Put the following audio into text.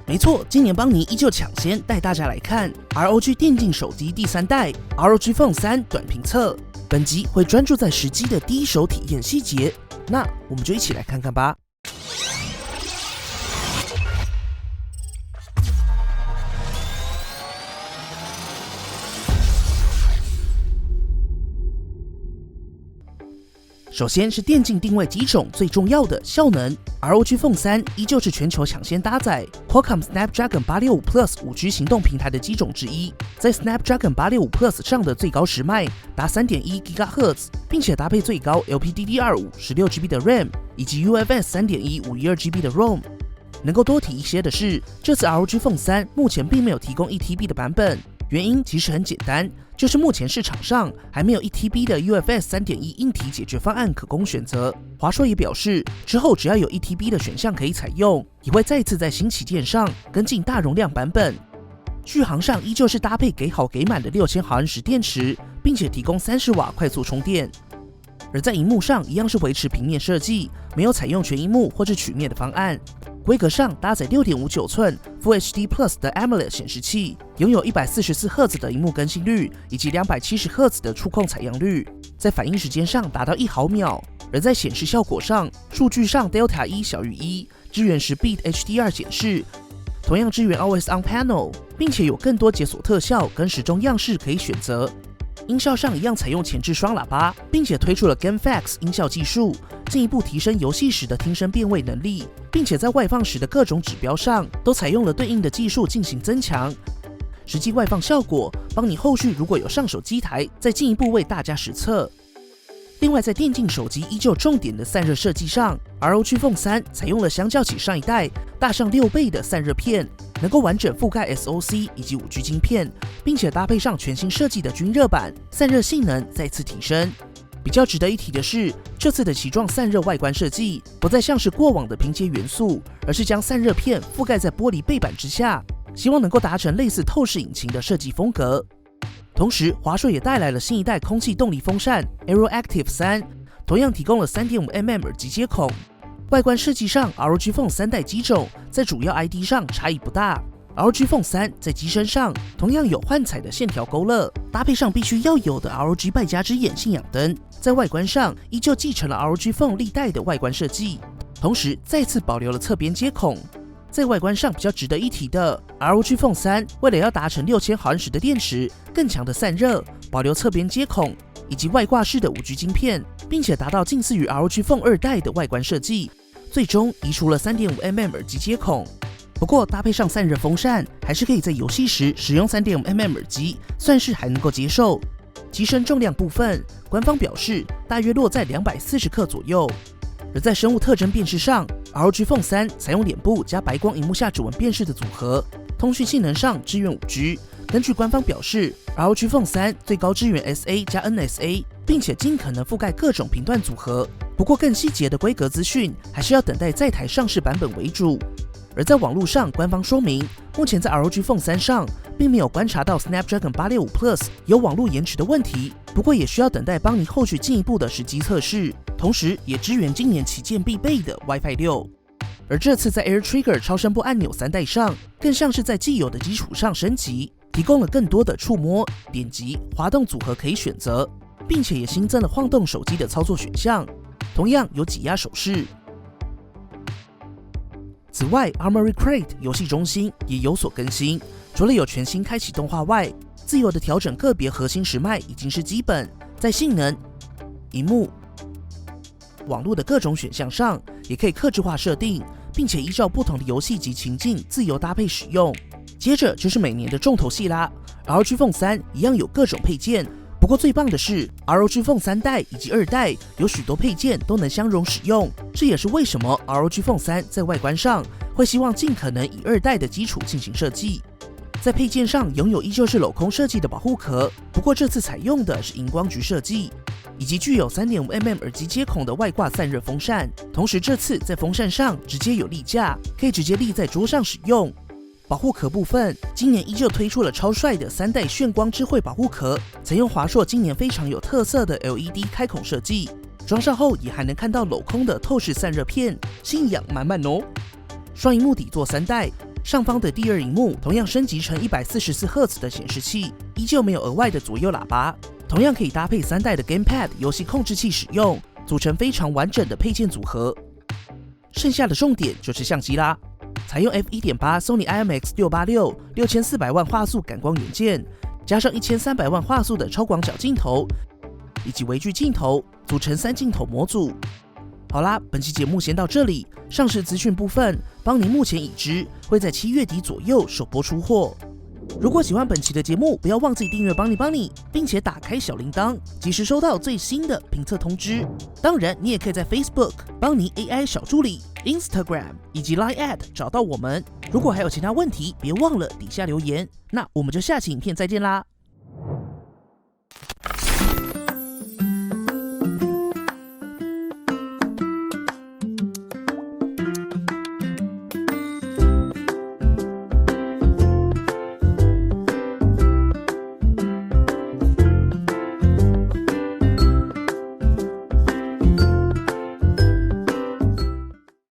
没错，今年邦尼依旧抢先带大家来看 ROG 电竞手机第3代 ROG Phone 3短评测。本集会专注在实机的第一手体验细节，那我们就一起来看看吧。首先是电竞定位机种最重要的效能 ，ROG Phone 3依旧是全球抢先搭载 Qualcomm Snapdragon 865 Plus 5G 行动平台的机种之一。在 Snapdragon 865 Plus 上的最高时脉达 3.1 GHz， 并且搭配最高 LPDDR5 16GB 的 RAM 以及 UFS 3.1 512GB 的 ROM。能够多提一些的是，这次 ROG Phone 3目前并没有提供 1TB 的版本。原因其实很简单，就是目前市场上还没有 1TB 的 UFS 3.1 硬体解决方案可供选择。华硕也表示，之后只要有 1TB 的选项可以采用，也会再次在新旗舰上跟进大容量版本。续航上依旧是搭配给好给满的6000毫安时电池，并且提供30瓦快速充电。而在萤幕上一样是维持平面设计，没有采用全萤幕或是曲面的方案。规格上搭载 6.59 寸 Full HD Plus 的 AMOLED 显示器，拥有144赫兹的萤幕更新率以及270赫兹的触控采样率，在反应时间上达到1毫秒。而在显示效果上，数据上 Delta 1小于1，支援10bit HDR 显示，同样支援 Always On Panel， 并且有更多解锁特效跟时钟样式可以选择。音效上一样采用前置双喇叭，并且推出了 GameFAX 音效技术，进一步提升游戏时的听声辨位能力，并且在外放时的各种指标上都采用了对应的技术进行增强。实际外放效果，帮你后续如果有上手机台，再进一步为大家实测。另外，在电竞手机依旧重点的散热设计上 ，ROG Phone 3采用了相较起上一代大上6倍的散热片，能够完整覆盖 SoC 以及 5G 晶片，并且搭配上全新设计的均热板，散热性能再次提升。比较值得一提的是，这次的旗状散热外观设计不再像是过往的拼接元素，而是将散热片覆盖在玻璃背板之下，希望能够达成类似透视引擎的设计风格。同时，华硕也带来了新一代空气动力风扇 AeroActive 3，同样提供了 3.5mm 耳机接孔。外观设计上 ，ROG Phone 3代机种在主要 ID 上差异不大。ROG Phone 3在机身上同样有幻彩的线条勾勒，搭配上必须要有的 ROG 败家之眼信仰灯，在外观上依旧继承了 ROG Phone 历代的外观设计，同时再次保留了侧边接孔。在外观上比较值得一提的 ，ROG Phone 3为了要达成6000毫安时的电池、更强的散热、保留侧边接孔以及外挂式的 5G 晶片，并且达到近似于 ROG Phone 2代的外观设计，最终移除了 3.5mm 耳机接孔。不过搭配上散热风扇，还是可以在游戏时使用 3.5mm 耳机，算是还能够接受。机身重量部分，官方表示大约落在240克左右。而在生物特征辨识上 ，ROG Phone 3采用脸部加白光萤幕下指纹辨识的组合。通讯性能上支援 5G， 根据官方表示 ，ROG Phone 3最高支援 SA 加 NSA， 并且尽可能覆盖各种频段组合。不过更细节的规格资讯，还是要等待在台上市版本为主。而在网络上，官方说明，目前在 ROG Phone 3上，并没有观察到 Snapdragon 865 Plus 有网络延迟的问题，不过也需要等待邦尼后续进一步的实机测试，同时也支援今年旗舰必备的 WiFi 6。而这次在 Air Trigger 超声波按钮3代上，更像是在既有的基础上升级，提供了更多的触摸、点击、滑动组合可以选择，并且也新增了晃动手机的操作选项，同样有挤压手势。此外 ，Armory Crate 游戏中心也有所更新，除了有全新开启动画外，自由的调整个别核心时脉已经是基本，在性能、萤幕、网络的各种选项上，也可以客制化设定，并且依照不同的游戏及情境自由搭配使用。接着就是每年的重头戏啦 ，ROG Phone 3一样有各种配件。不过最棒的是 ，ROG Phone 3代以及2代有许多配件都能相容使用，这也是为什么 ROG Phone 3在外观上会希望尽可能以2代的基础进行设计。在配件上拥有依旧是镂空设计的保护壳，不过这次采用的是荧光橘设计，以及具有 3.5mm 耳机接孔的外挂散热风扇。同时这次在风扇上直接有立架，可以直接立在桌上使用。保护壳部分，今年依旧推出了超帅的3代炫光智慧保护壳，采用华硕今年非常有特色的 LED 开孔设计，装上后也还能看到镂空的透视散热片，信仰满满哦。双萤幕底座3代，上方的第二萤幕同样升级成144赫兹的显示器，依旧没有额外的左右喇叭，同样可以搭配3代的 Gamepad 游戏控制器使用，组成非常完整的配件组合。剩下的重点就是相机啦，采用 f1.8 Sony IMX686 6400万画素感光元件，加上1300万画素的超广角镜头以及微距镜头，组成3镜头模组。好啦，本期节目先到这里。上市资讯部分，邦尼目前已知会在7月底左右首播出货。如果喜欢本期的节目，不要忘记订阅邦尼，并且打开小铃铛，及时收到最新的评测通知。当然，你也可以在 Facebook 邦尼 AI 小助理、Instagram 以及 Line@ 找到我们。如果还有其他问题，别忘了底下留言。那我们就下期影片再见啦！